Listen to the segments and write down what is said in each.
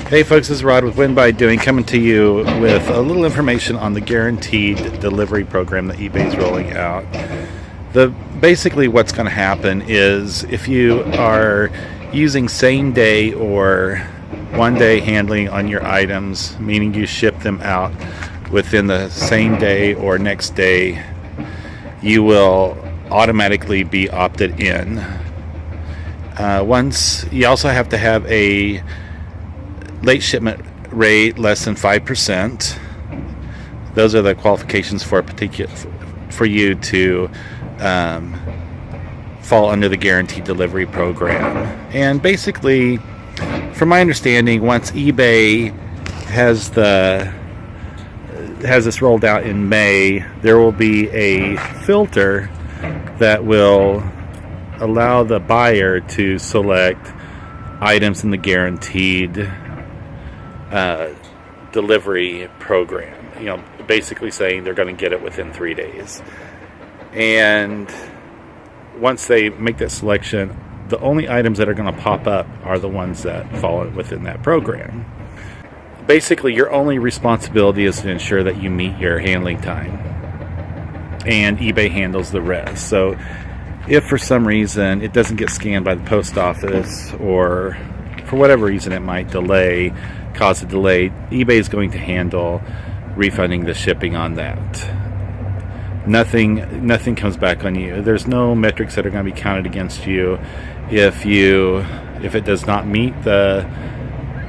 Hey folks, this is Rod with Win by Doing, coming to you with a little information on the guaranteed delivery program that eBay is rolling out. Basically what's going to happen is if you are using same day or one day handling on your items, meaning you ship them out within the same day or next day, you will automatically be opted in. Once you also have to have a late shipment rate less than 5%. Those are the qualifications for you to fall under the guaranteed delivery program. And basically, from my understanding, once eBay has this rolled out in May, there will be a filter that will allow the buyer to select items in the guaranteed delivery program. Basically saying they're going to get it within 3 days. And once they make that selection, the only items that are going to pop up are the ones that fall within that program. Basically, your only responsibility is to ensure that you meet your handling time, and eBay handles the rest. So if for some reason it doesn't get scanned by the post office, or for whatever reason it might cause a delay, eBay is going to handle refunding the shipping on that. Nothing comes back on you. There's no metrics that are going to be counted against you if it does not meet the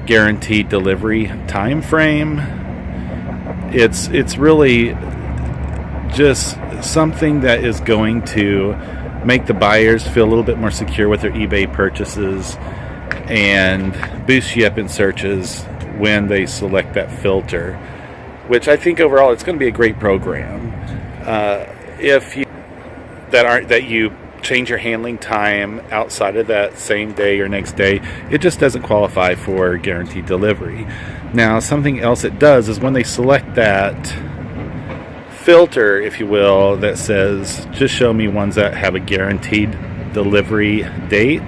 guaranteed delivery time frame. It's really just something that is going to make the buyers feel a little bit more secure with their eBay purchases and boost you up in searches when they select that filter, which I think overall it's going to be a great program. If you change your handling time outside of that same day or next day, it just doesn't qualify for guaranteed delivery. Now, something else it does is when they select that filter, if you will, that says just show me ones that have a guaranteed delivery date,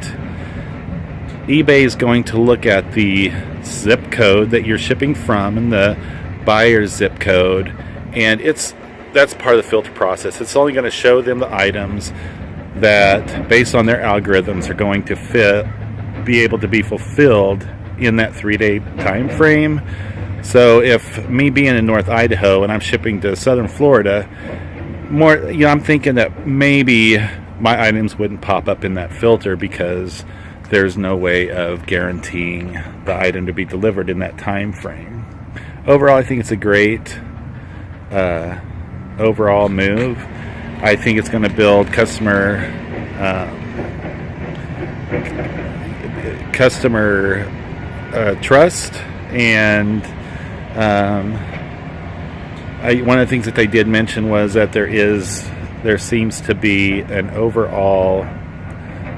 eBay is going to look at the zip code that you're shipping from and the buyer's zip code, and that's part of the filter process. It's only going to show them the items that, based on their algorithms, are going to be able to be fulfilled in that 3-day time frame. So if me being in North Idaho and I'm shipping to Southern Florida, I'm thinking that maybe my items wouldn't pop up in that filter because there's no way of guaranteeing the item to be delivered in that time frame. Overall, I think it's a great overall move. I think it's going to build customer trust, and one of the things that they did mention was that there seems to be an overall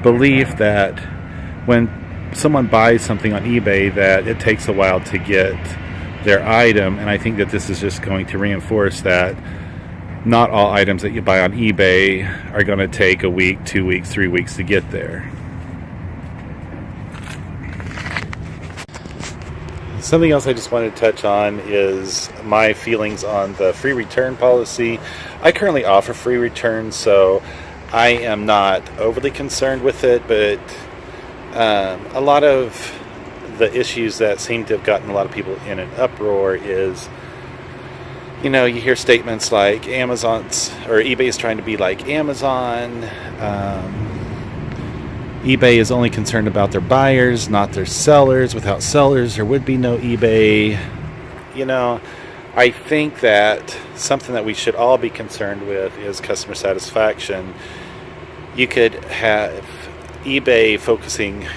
belief that when someone buys something on eBay that it takes a while to get their item, and I think that this is just going to reinforce that not all items that you buy on eBay are going to take a week, 2 weeks, 3 weeks to get there. Something else I just wanted to touch on is my feelings on the free return policy. I currently offer free returns, so I am not overly concerned with it, but a lot of the issues that seem to have gotten a lot of people in an uproar is, you hear statements like eBay is trying to be like Amazon. eBay is only concerned about their buyers, not their sellers. Without sellers, there would be no eBay. I think that something that we should all be concerned with is customer satisfaction. You could have eBay focusing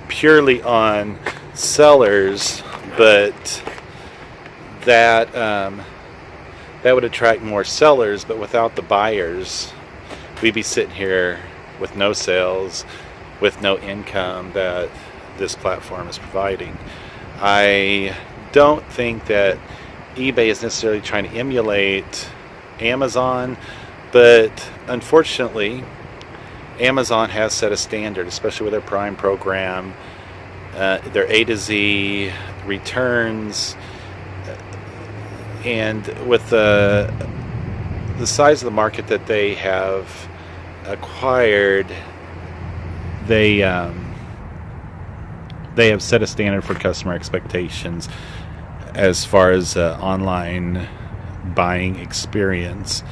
purely on sellers, but that would attract more sellers, but without the buyers, we'd be sitting here with no sales, with no income that this platform is providing. I don't think that eBay is necessarily trying to emulate Amazon, but unfortunately, Amazon has set a standard, especially with their Prime program, their A to Z returns, and with the size of the market that they have acquired, they have set a standard for customer expectations as far as online buying experience.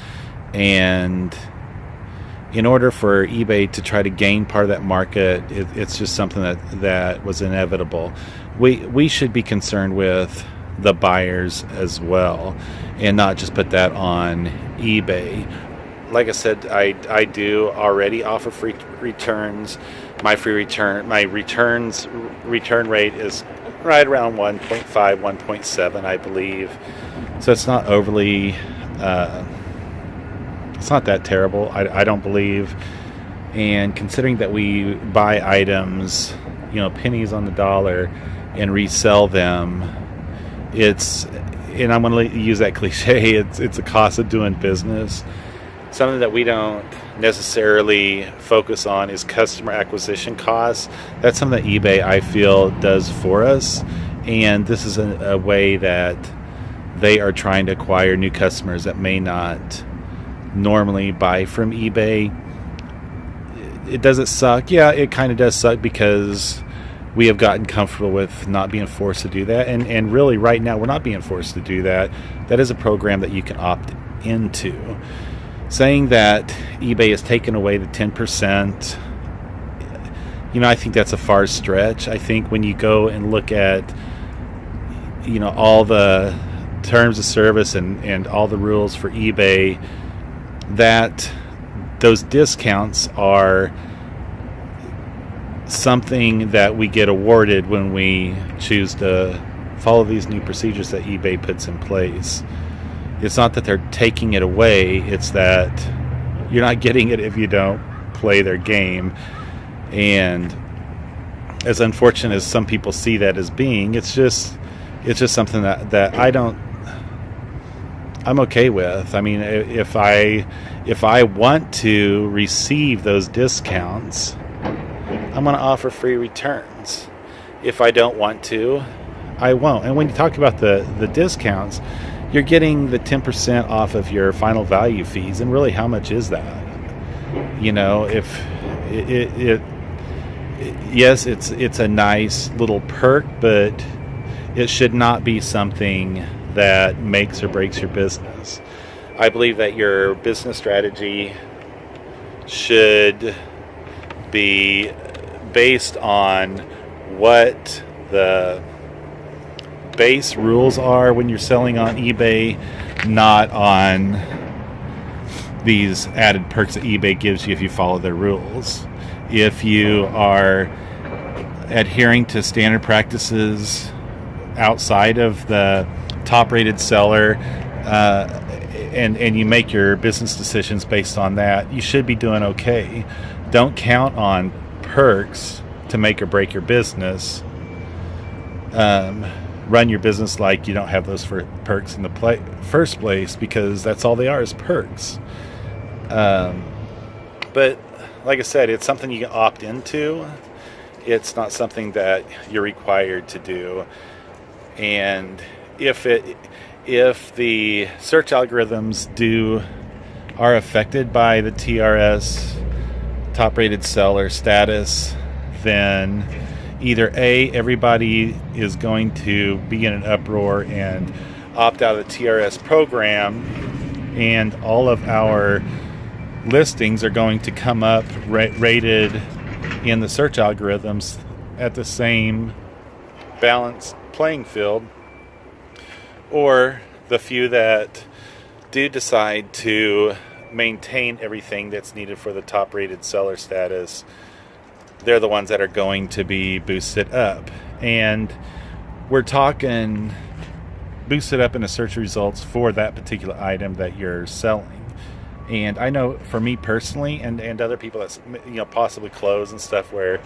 And in order for eBay to try to gain part of that market, it's just something that was inevitable. We should be concerned with the buyers as well, and not just put that on eBay. Like I said, I do already offer free returns. My return rate is right around 1.5, 1.7, I believe. So it's not overly, it's not that terrible, I don't believe. And considering that we buy items, pennies on the dollar, and resell them, and I'm going to use that cliche, it's a cost of doing business. Something that we don't necessarily focus on is customer acquisition costs. That's something that eBay, I feel, does for us. And this is a way that they are trying to acquire new customers that may not normally buy from eBay. Does it suck? Yeah, it kind of does suck, because we have gotten comfortable with not being forced to do that. And really, right now, we're not being forced to do that. That is a program that you can opt into. Saying that eBay has taken away the 10%, I think that's a far stretch. I think when you go and look at, all the terms of service and all the rules for eBay, that those discounts are something that we get awarded when we choose to follow these new procedures that eBay puts in place. It's not that they're taking it away, it's that you're not getting it if you don't play their game. And as unfortunate as some people see that as being, it's just something that I'm okay with. I mean, if I want to receive those discounts, I'm going to offer free returns. If I don't want to, I won't. And when you talk about the discounts, you're getting the 10% off of your final value fees. And really, how much is that? If yes, it's a nice little perk, but it should not be something that makes or breaks your business. I believe that your business strategy should be based on what the base rules are when you're selling on eBay, not on these added perks that eBay gives you if you follow their rules. If you are adhering to standard practices outside of the top-rated seller, and you make your business decisions based on that, you should be doing okay. Don't count on perks to make or break your business. Run your business like you don't have those perks in the first place, because that's all they are, is perks. But like I said, it's something you can opt into. It's not something that you're required to do. And if the search algorithms are affected by the TRS, top rated seller status, then either A, everybody is going to be in an uproar and opt out of the TRS program, and all of our listings are going to come up rated in the search algorithms at the same balanced playing field. Or the few that do decide to maintain everything that's needed for the top rated seller status, they're the ones that are going to be boosted up. And we're talking boosted up in the search results for that particular item that you're selling. And I know for me personally, and other people that's possibly clothes and stuff, where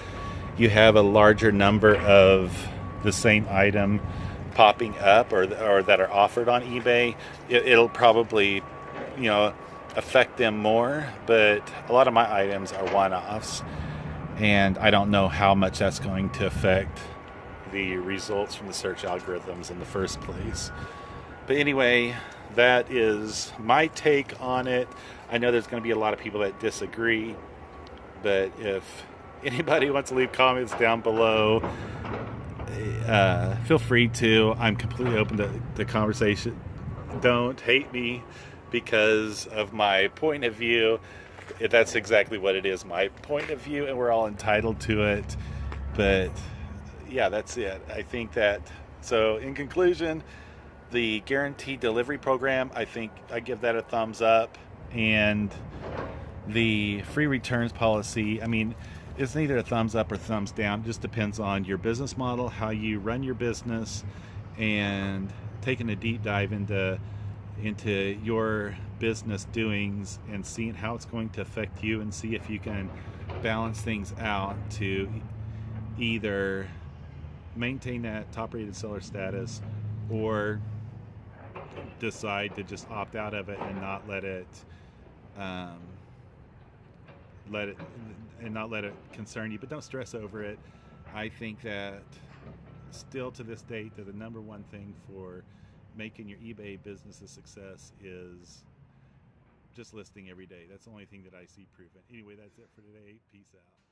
you have a larger number of the same item popping up or that are offered on eBay, it'll probably affect them more. But a lot of my items are one-offs, and I don't know how much that's going to affect the results from the search algorithms in the first place. But anyway, that is my take on it. I know there's going to be a lot of people that disagree, but if anybody wants to leave comments down below, feel free to. I'm completely open to the conversation. Don't hate me because of my point of view. That's exactly what it is, my point of view, and we're all entitled to it. But yeah, that's it. I think that, so in conclusion, the guaranteed delivery program, I think I give that a thumbs up. And the free returns policy, I mean, it's neither a thumbs up or thumbs down. It just depends on your business model, how you run your business, and taking a deep dive into your business doings and seeing how it's going to affect you, and see if you can balance things out to either maintain that top rated seller status or decide to just opt out of it and not let it concern you. But don't stress over it. I think that still to this date, that the number one thing for making your eBay business a success is just listing every day. That's the only thing that I see proven. Anyway, that's it for today. Peace out.